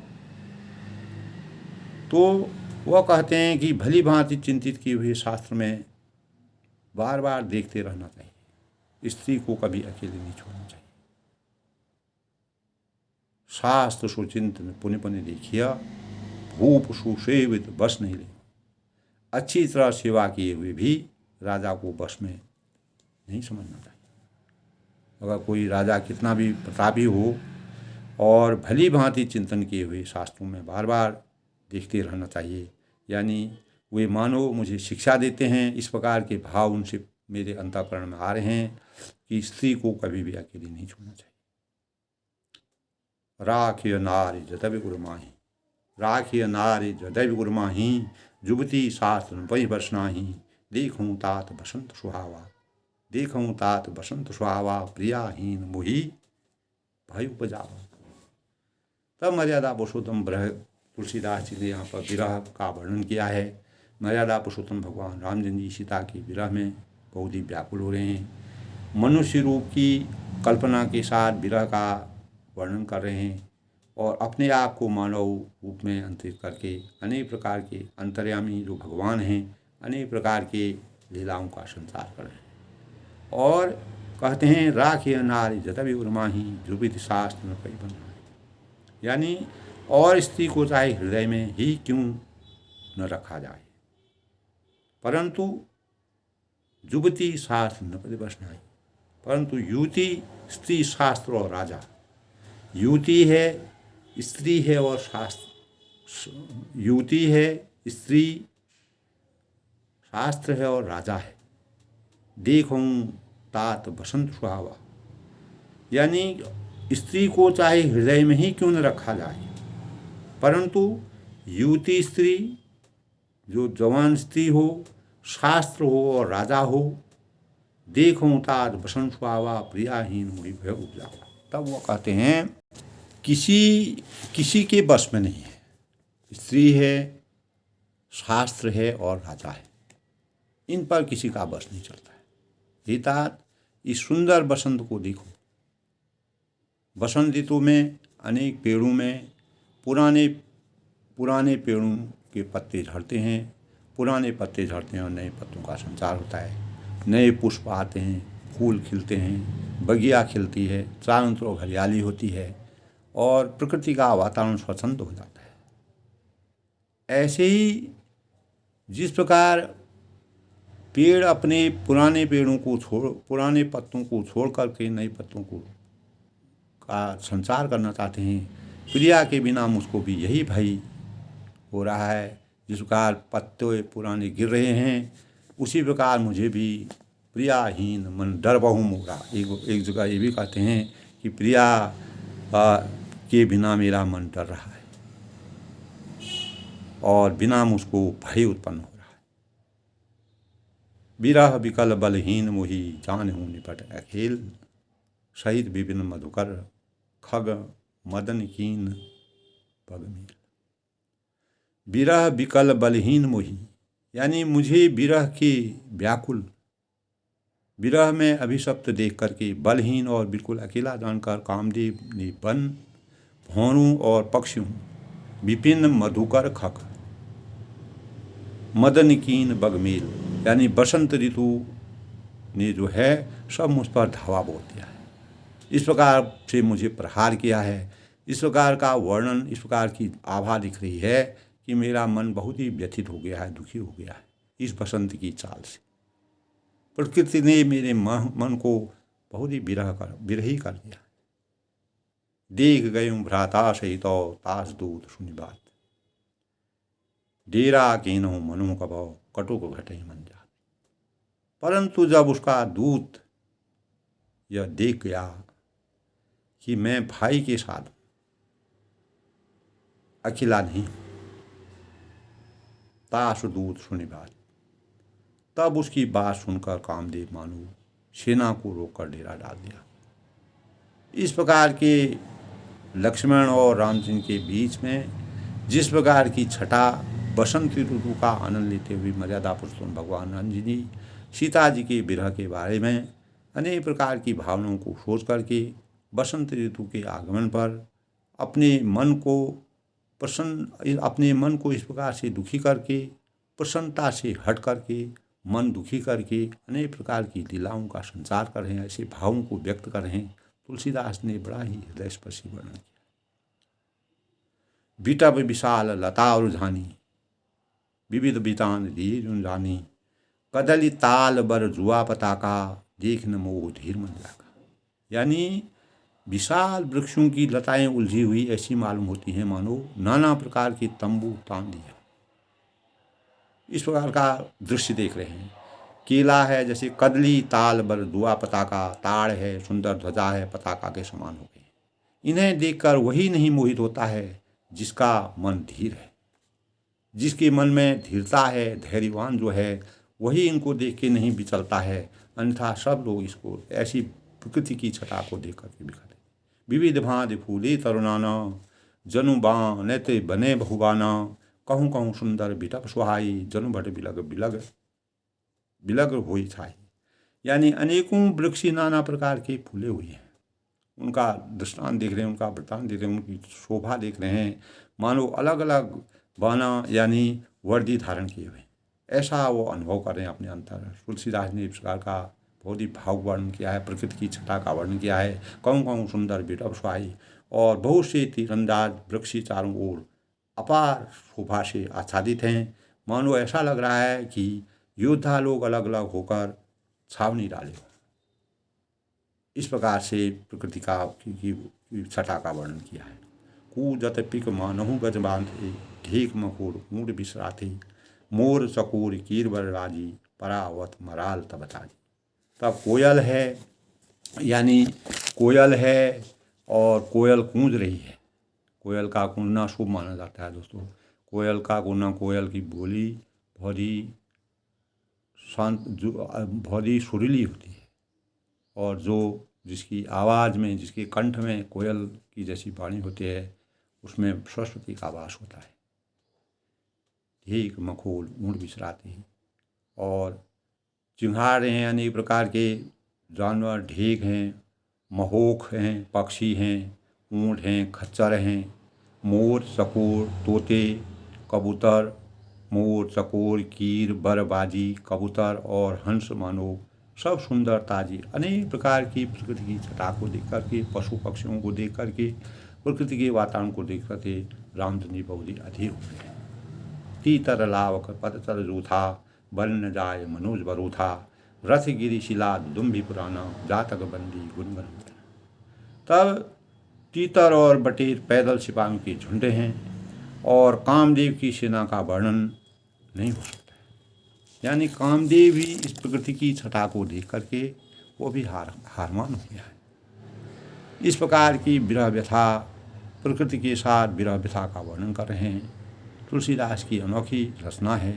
तो वह कहते हैं कि भली भांति चिंतित किए हुए शास्त्र में बार बार देखते रहना चाहिए, स्त्री को कभी अकेले नहीं छोड़ना चाहिए। शास्त्र सुचिंतन पुनि पुनि देखिया, भूप सुसेवित बस नहीं ले। अच्छी तरह सेवा किए हुए भी राजा को बस में नहीं समझना चाहिए। अगर कोई राजा कितना भी प्रतापी हो और भली भांति चिंतन किए हुए शास्त्रों में बार बार देखते रहना चाहिए। यानी वे मानो मुझे शिक्षा देते हैं, इस प्रकार के भाव उनसे मेरे अंतःकरण में आ रहे हैं कि स्त्री को कभी भी अकेली नहीं छोड़ना चाहिए। राखिय नारी जदवि गुरमाही, राखिय नारी जदवि गुरमाही, जुगती शास्त्र वही बसनाही, देखूं तात बसंत सुहावा, देखूं तात बसंत सुहावा, प्रियाहीन मोही भय उपजावा। तब मर्यादा पुरुषोत्तम तुलसीदास जी ने यहाँ पर विरह का वर्णन किया है। मर्यादा पुरुषोत्तम भगवान रामचंद्र जी सीता के विरह में बहुत ही व्याकुल हो रहे हैं। मनुष्य रूप की कल्पना के साथ विरह का वर्णन कर रहे हैं और अपने आप को मानव रूप में अंतरित करके अनेक प्रकार के अंतर्यामी जो भगवान हैं अनेक प्रकार के लीलाओं का संचार कर रहे हैं। और कहते हैं राखिय नारी जतभी उर्माही जुबित शास्त्र में कई बन, यानी और स्त्री को चाहे हृदय में ही क्यों न रखा जाए, परंतु जुबती शास्त्र न प्रतिवश नहीं, परंतु युवती स्त्री शास्त्र और राजा, युवती है स्त्री है और शास्त्र, युवती है स्त्री शास्त्र है और राजा है। देखूं तात बसंत सुहावा, यानी स्त्री को चाहे हृदय में ही क्यों न रखा जाए, परंतु युवती स्त्री जो जवान स्त्री हो, शास्त्र हो और राजा हो, देखूं तात बसंत सुहावा प्रियाहीन मुड़ी भय उपजा। तब वो कहते हैं किसी के बस में नहीं है, स्त्री है शास्त्र है और राजा है, इन पर किसी का बस नहीं चलता है। हे तात इस सुंदर बसंत को देखो। बसंत ऋतु में अनेक पेड़ों में पुराने पेड़ों के पत्ते झड़ते हैं, पुराने पत्ते झड़ते हैं और नए पत्तों का संचार होता है, नए पुष्प आते हैं, फूल खिलते हैं, बगिया खिलती है, चारों तरफ हरियाली होती है और प्रकृति का वातावरण स्वच्छंद हो जाता है। ऐसे ही जिस प्रकार पेड़ अपने पुराने पत्तों को छोड़ करके नए पत्तों को का संचार करना चाहते हैं, प्रिया के बिना मुझको भी यही भय हो रहा है। जिस प्रकार पत्ते पुराने गिर रहे हैं उसी प्रकार मुझे भी प्रियाहीन मन डर बहु मोरा। एक जगह ये भी कहते हैं कि प्रिया के बिना मेरा मन डर रहा है और बिना मुझको भय उत्पन्न हो रहा है। विरह विकल बलहीन मोही जान हूँ निपट अखेल, शहीद विपिन मधुकर खग मदन कीन पगमील। विरह विकल बलहीन मोही, यानी मुझे विरह में अभिशप्त देख करके बलहीन और बिल्कुल अकेला जानकर कामदेव ने वन भौरों और पक्षियों विपिन मधुकर खग मदन कीन बगमेल, यानी बसंत ऋतु ने जो है सब मुझ पर धावा बोल दिया है, इस प्रकार से मुझे प्रहार किया है। इस प्रकार का वर्णन, इस प्रकार की आभा दिख रही है कि मेरा मन बहुत ही व्यथित हो गया है, दुखी हो गया है इस बसंत की चाल से। प्रकृति ने मेरे मन को बहुत ही विरही कर दिया। देख गयूं भ्राता सहित तास दूत सुनि बात, डेरा केनहु मनु कबौ कटुक घटई मन जात। परंतु जब उसका दूत यह देख गया कि मैं भाई के साथ अकेला नहीं, ताश दूत सुनी बात, तब उसकी बात सुनकर कामदेव मानो सेना को रोककर डेरा डाल दिया। इस प्रकार के लक्ष्मण और रामचंद्र के बीच में जिस प्रकार की छठा बसंत ऋतु का आनंद लेते हुए मर्यादा पुरुषोत्तम भगवान राम जी सीता जी के विरह के बारे में अनेक प्रकार की भावनाओं को सोच करके बसंत ऋतु के आगमन पर अपने मन को इस प्रकार से दुखी करके, प्रसन्नता से हट करके, मन दुखी करके अनेक प्रकार की लीलाओं का संचार कर रहे हैं, ऐसे भावों को व्यक्त कर रहे हैं। तुलसीदास ने बड़ा ही हृदयस्पर्शी वर्णन किया। विटप विशाल लता रुझानी विविध बितान दिए रुझानी, कदली ताल बर जुआ पताका देख न मोह धीर मन जागा, यानी विशाल वृक्षों की लताएं उलझी हुई ऐसी मालूम होती हैं मानो नाना प्रकार के तंबू तान दिया। इस प्रकार का दृश्य देख रहे हैं। केला है जैसे कदली ताल बर दुआ पताका, ताड़ है सुंदर ध्वजा है पताका के समान हो गए। इन्हें देखकर वही नहीं मोहित होता है जिसका मन धीर है, जिसके मन में धीरता है, धैर्यवान जो है वही इनको देख के नहीं विचलता है, अन्यथा सब लोग इसको ऐसी प्रकृति की छटा को देख करके बिखरे। विविध भांति फूले तरुणाना जनु बानते बने बहुबाना, कहूँ कहूँ सुंदर बिटप सुहाई जनु भट बिलग बिलग बिलग होई छाई। यानी अनेकों वृक्ष नाना प्रकार के फूले हुए हैं। उनका दृष्टांत देख रहे हैं, उनका वृत्तांत देख रहे हैं, उनकी शोभा देख रहे हैं, मानो अलग अलग बाना यानी वर्दी धारण किए हुए, ऐसा वो अनुभव कर रहे हैं अपने अंतर। तुलसीदास ने इस प्रकार का बहुत ही भाव वर्णन किया है, प्रकृति की छटा का वर्णन किया है। कहूँ कहूँ सुंदर बिटव सुहाई, और बहुत से तीरंदाज वृक्ष चारों ओर अपार शोभा से आच्छादित हैं। मानो ऐसा लग रहा है कि योद्धा लोग अलग अलग होकर छावनी डाले। इस प्रकार से प्रकृति का की छटा का वर्णन किया है। कूजत पिक मानहु गज बांधे, ढीक मकोड़ मूड बिसराते, मोर चकोर कीर बरबाजी, परावत मराल तब ताजी। तब कोयल है, यानी कोयल है और कोयल गूंज रही है। कोयल का गूंजना शुभ माना जाता है दोस्तों। कोयल का गूंजना, कोयल की बोली बहुत ही शांत, जो बहुत ही सुरीली होती है, और जो जिसकी आवाज़ में, जिसके कंठ में कोयल की जैसी वाणी होती है, उसमें सरस्वती का वास होता है। ढीक मखोल ऊँट बिसराते हैं, और चिंगार हैं, अनेक प्रकार के जानवर, ढीक हैं, महोख हैं, पक्षी हैं, ऊँट हैं, खच्चर हैं, मोर चकोर तोते, कबूतर, मोर चकोर कीर बरबाजी, कबूतर और हंस मानो सब सुंदर ताजी अनेक प्रकार की प्रकृति की छटा को देख करके, पशु पक्षियों को देख करके, प्रकृति के वातावरण को देख करके रामचंद्र जी बहुत ही अधीर हो गए। तीतर लावक पदतर जूथा, बल न जाय मनोज बरूथा, रथ गिरी शिला दुम्भी पुराना, जातक बंदी गुनगन। तब तीतर और बटेर पैदल सिपाहियों के झुंडे हैं, और कामदेव की सेना का वर्णन नहीं हो सकता है। यानी कामदेव भी इस प्रकृति की छटा को देख करके वो भी हारमान हो गया है। इस प्रकार की विरह व्यथा, प्रकृति के साथ विरह व्यथा का वर्णन कर रहे हैं। तुलसीदास की अनोखी रचना है।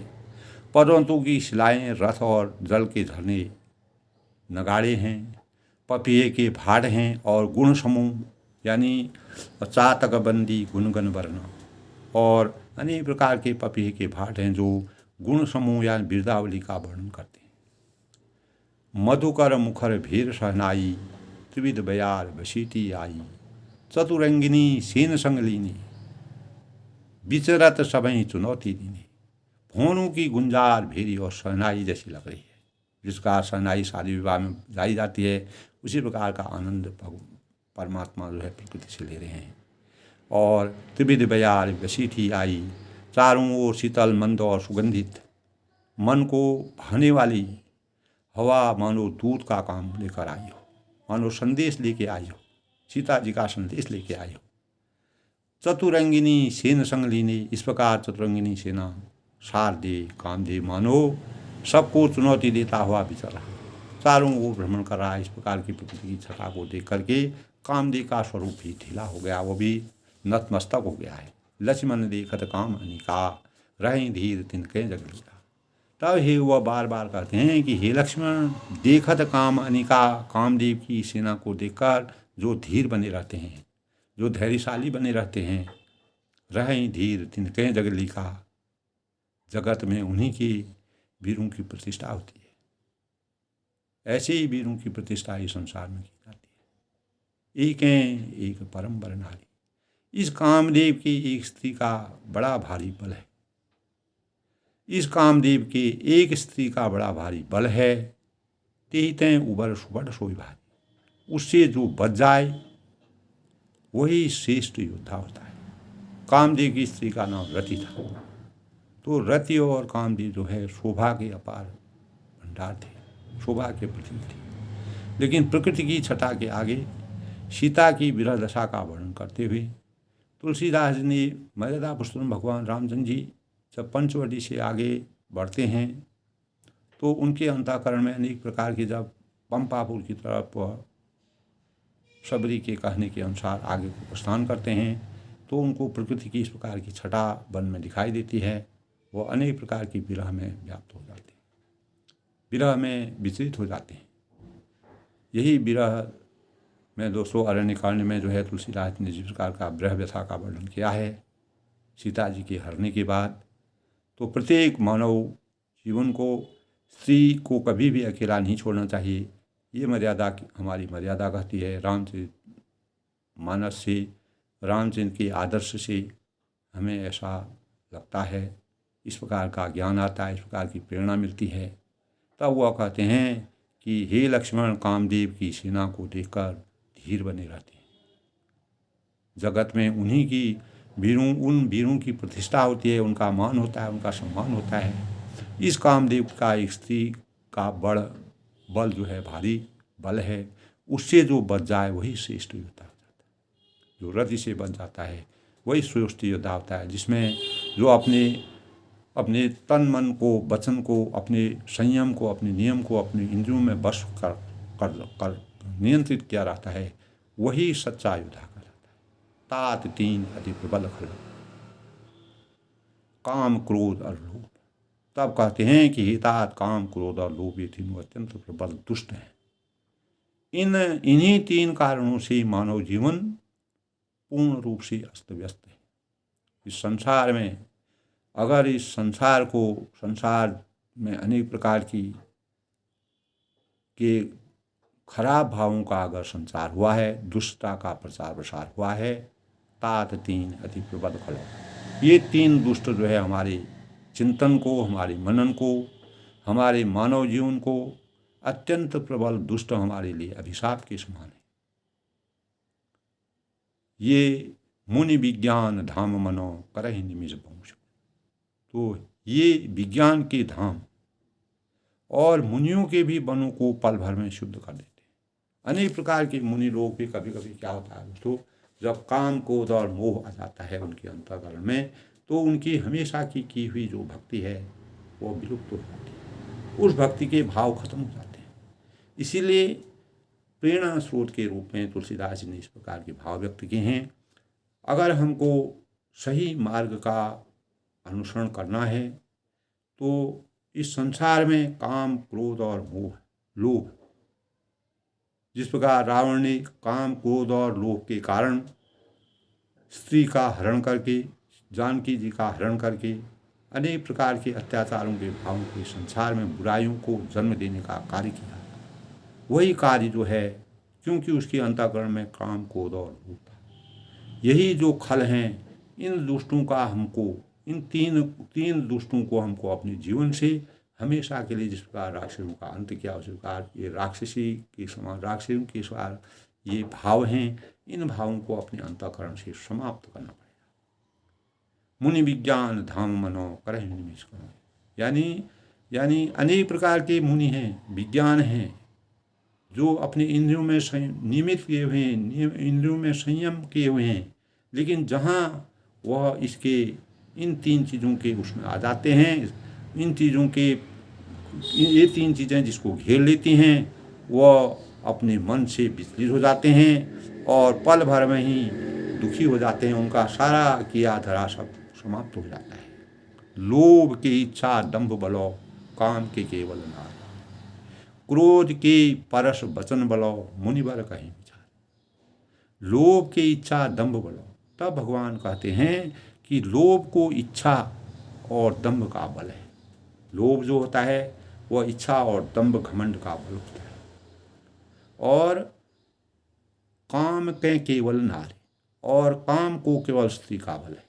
पर्वतों की शिलाएं, रथ और जल के झरने नगाड़े हैं, पपीहे के भाड़ हैं, और गुण समूह यानी चातक बंदी गुणगन वर्ण, और अनेक प्रकार के पपीहे के भाट हैं जो गुण समूह या बिरदावली का वर्णन करते हैं। मधुकर मुखर भीर सहनाई, त्रिविध बयार बसीती आई, चतुरंगिनी सेन संगलिनी, विचरत सबई चुनौती दीनी। भोनों की गुंजार भेरी और सहनाई जैसी लग रही है। जिसका सहनाई शादी विवाह में गाई जाती है, उसी प्रकार का आनंद परमात्मा जो है प्रकृति से ले रहे हैं। और त्रिविध बयार बसीठी आई, चारों ओर शीतल मंद और सुगंधित, मन को भाने वाली हवा मानो दूध का काम लेकर आई हो, मानो संदेश लेके आई हो, सीता जी का संदेश लेके आई हो। चतुरंगिनी सेन संगलिनी, इस प्रकार चतुरंगिनी सेना शारदे कामदेव मानो सबको चुनौती देता हुआ विचर रहा, चारों ओर भ्रमण कर रहा है। इस प्रकार की प्रकृति की छटा को देख करके कामदेव का स्वरूप भी ढीला हो गया, वो भी नतमस्तक हो गया है। लक्ष्मण देखत काम अनिका, रहें धीर तिनके जगलिका। तब हे वह बार बार कहते हैं कि हे लक्ष्मण, देखत काम अनिका, कामदेव की सेना को देखकर जो धीर बने रहते हैं, जो धैर्यशाली बने रहते हैं, रहें धीर तिनके जगलिका, जगत में उन्हीं की वीरों की प्रतिष्ठा होती है। ऐसे ही वीरों की प्रतिष्ठा इस संसार में की जाती है। एक हैं एक परम बर नारी। इस कामदेव की एक स्त्री का बड़ा भारी बल है। इस कामदेव के एक स्त्री का बड़ा भारी बल है। तेहि तैं उबर सुबड़ सोई भारी। उससे जो बच जाए वही श्रेष्ठ योद्धा होता है। कामदेव की स्त्री का नाम रति था। तो रति और कामदेव जो है शोभा के अपार भंडार थे, शोभा के प्रतीक थे। लेकिन प्रकृति की छटा के आगे सीता की विरह दशा का वर्णन करते हुए तुलसीदास जी ने मर्यादा पुरुषोत्तम भगवान रामचंद्र जी जब पंचवटी से आगे बढ़ते हैं तो उनके अंतःकरण में अनेक प्रकार की, जब पंपापुर की तरफ सबरी के कहने के अनुसार आगे को प्रस्थान करते हैं तो उनको प्रकृति की इस प्रकार की छटा वन में दिखाई देती है। वो अनेक प्रकार की विरह में व्याप्त हो जाते हैं, विरह में विचलित हो जाते हैं। यही विरह में दोस्तों अरण्यकांड में जो है तुलसीदास ने जिस प्रकार का विरह व्यथा का वर्णन किया है सीता जी के हरने के बाद, तो प्रत्येक मानव जीवन को स्त्री को कभी भी अकेला नहीं छोड़ना चाहिए। ये मर्यादा हमारी मर्यादा कहती है। रामचरित मानस से, रामचंद्र के आदर्श से हमें ऐसा लगता है, इस प्रकार का ज्ञान आता है, इस प्रकार की प्रेरणा मिलती है। तब वह कहते हैं कि हे लक्ष्मण, कामदेव की सेना को देखकर धीर बने रहते हैं। जगत में उन्हीं की उन वीरों की प्रतिष्ठा होती है, उनका मान होता है, उनका सम्मान होता है। इस कामदेव का एक स्त्री का बल जो है, भारी बल है, उससे जो बच जाए वही श्रेष्ठ योद्धा हो जाता है। जो रति से बच जाता है वही श्रेष्ठ योद्धा होता है, जिसमें जो अपने तन मन को, वचन को, अपने संयम को, अपने नियम को अपने इंद्रियों में बस कर नियंत्रित किया रहता है, वही सच्चा योद्धा कहलाता है। तात तीन अति प्रबल खल, काम क्रोध और लोभ। तब कहते हैं कि हितात काम क्रोध और लोभ ये तीनों अत्यंत प्रबल दुष्ट हैं। इन्हीं तीन कारणों से मानव जीवन पूर्ण रूप से अस्त व्यस्त है। इस संसार में अगर इस संसार में अनेक प्रकार के खराब भावों का अगर संचार हुआ है, दुष्टता का प्रचार प्रसार हुआ है, तात तीन अति प्रबल खल, ये तीन दुष्ट जो है हमारे चिंतन को, हमारे मनन को, हमारे मानव जीवन को अत्यंत प्रबल दुष्ट हमारे लिए अभिशाप के समान है। ये मुनि विज्ञान धाम मनो करहि निमिष पहुँच। तो ये विज्ञान के धाम और मुनियों के भी वनों को पल भर में शुद्ध कर देते हैं। अनेक प्रकार के मुनि लोग भी कभी कभी क्या होता है दोस्तों, जब काम क्रोध और मोह आ जाता है उनके अंतःकरण में, तो उनकी हमेशा की हुई जो भक्ति है वो विलुप्त हो जाती है, उस भक्ति के भाव खत्म हो जाते हैं। इसीलिए प्रेरणा स्रोत के रूप में तुलसीदास जी ने इस प्रकार के भाव व्यक्त किए हैं। अगर हमको सही मार्ग का अनुसरण करना है तो इस संसार में काम क्रोध और मोह लोभ, जिस प्रकार रावण ने काम क्रोध और लोभ के कारण स्त्री का हरण करके, जानकी जी का हरण करके अनेक प्रकार के अत्याचारों के भावों के संसार में बुराइयों को जन्म देने का कार्य किया, वही कार्य जो है, क्योंकि उसके अंतःकरण में काम क्रोध और लोभ था, यही जो खल हैं, इन दुष्टों का हमको, इन तीन दुष्टों को हमको अपने जीवन से हमेशा के लिए, जिस प्रकार राक्षसों का अंत किया उस प्रकार ये राक्षसी के समान, राक्षसों के समान ये भाव हैं, इन भावों को अपने अंतःकरण से समाप्त करना पड़ेगा। मुनि विज्ञान धाम मनो करहि निमिष करो, यानी अनेक प्रकार के मुनि हैं, विज्ञान हैं, जो अपने इंद्रियों में नियमित किए हुए हैं, इंद्रियों में संयम किए हुए हैं, लेकिन जहाँ वह इसके इन तीन चीज़ों के उसमें आ जाते हैं, इन चीज़ों के ये तीन चीज़ें जिसको घेर लेती हैं, वह अपने मन से विचलित हो जाते हैं और पल भर में ही दुखी हो जाते हैं, उनका सारा किया धरा सब समाप्त हो जाता है। लोभ की इच्छा दंभ बलो काम के केवल नार, क्रोध के परस वचन बलो मुनिवर कहीं विचार। लोभ की इच्छा दंभ बलो, तब भगवान कहते हैं कि लोभ को इच्छा और दंभ का बल है। लोभ जो होता है वह इच्छा और दंभ घमंड का बल होता है, और काम के केवल नारी, और काम को केवल स्त्री का बल है।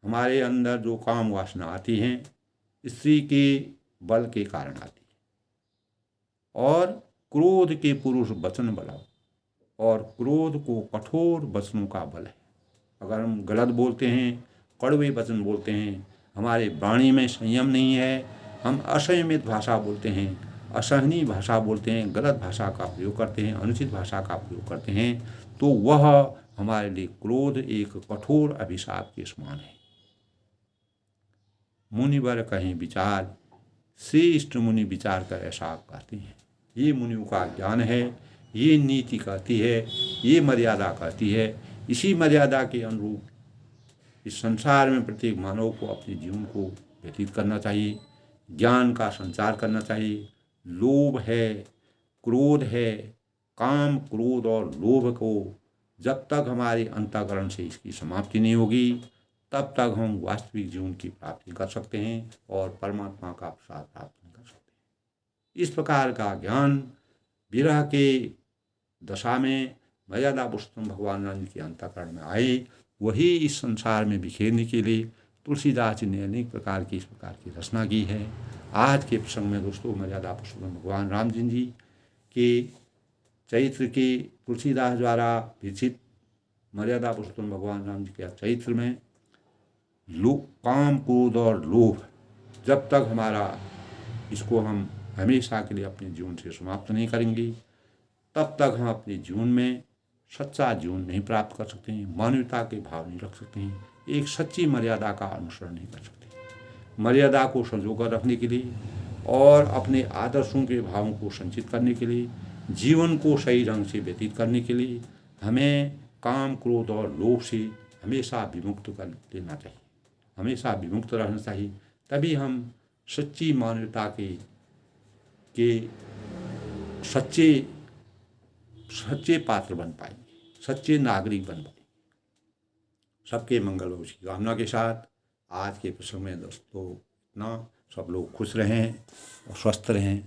हमारे अंदर जो काम वासना आती हैं स्त्री के बल के कारण आती है, और क्रोध के पुरुष वचन बलाओ, और क्रोध को कठोर वचनों का बल है। अगर हम गलत बोलते हैं, कड़वे वचन बोलते हैं, हमारे वाणी में संयम नहीं है, हम असंयमित भाषा बोलते हैं, असहनीय भाषा बोलते हैं, गलत भाषा का प्रयोग करते हैं, अनुचित भाषा का प्रयोग करते हैं, तो वह हमारे लिए क्रोध एक कठोर अभिशाप के समान है। मुनिवर कहीं विचार, श्रेष्ठ मुनि विचार कर ऐसा कहते हैं। ये मुनियों का ज्ञान है, ये नीति कहती है, ये मर्यादा कहती है। इसी मर्यादा के अनुरूप इस संसार में प्रत्येक मानव को अपने जीवन को व्यतीत करना चाहिए, ज्ञान का संचार करना चाहिए। लोभ है, क्रोध है, काम क्रोध और लोभ को जब तक हमारे अंतःकरण से इसकी समाप्ति नहीं होगी, तब तक हम वास्तविक जीवन की प्राप्ति कर सकते हैं और परमात्मा का प्रसाद प्राप्त कर सकते हैं। इस प्रकार का ज्ञान विरह के दशा में मर्यादा पुरुषोत्तम भगवान राम जी के अंतःकरण में आए। वही इस संसार में बिखेरने के लिए तुलसीदास जी ने अनेक प्रकार की इस प्रकार की रचना की है। आज के प्रसंग में दोस्तों मर्यादा पुरुषोत्तम भगवान राम जी के चरित्र के तुलसीदास द्वारा विरचित मर्यादा पुरुषोत्तम भगवान राम जी के चरित्र में काम क्रोध और लोभ जब तक हमारा इसको हम हमेशा के लिए अपने जीवन से समाप्त नहीं करेंगे तब तक हम अपने जीवन में सच्चा जीवन नहीं प्राप्त कर सकते हैं, मानवता के भाव नहीं रख सकते हैं, एक सच्ची मर्यादा का अनुसरण नहीं कर सकते। मर्यादा को संजोकर रखने के लिए और अपने आदर्शों के भावों को संचित करने के लिए, जीवन को सही ढंग से व्यतीत करने के लिए हमें काम क्रोध और लोभ से हमेशा विमुक्त कर लेना चाहिए, हमेशा विमुक्त रहना चाहिए। तभी हम सच्ची मानवता के सच्चे पात्र बन पाएंगे, सच्चे नागरिक बन पाएंगे। सबके मंगल हो उसकी कामना के साथ आज के प्रसंग में दोस्तों इतना। सब लोग खुश रहें और स्वस्थ रहें।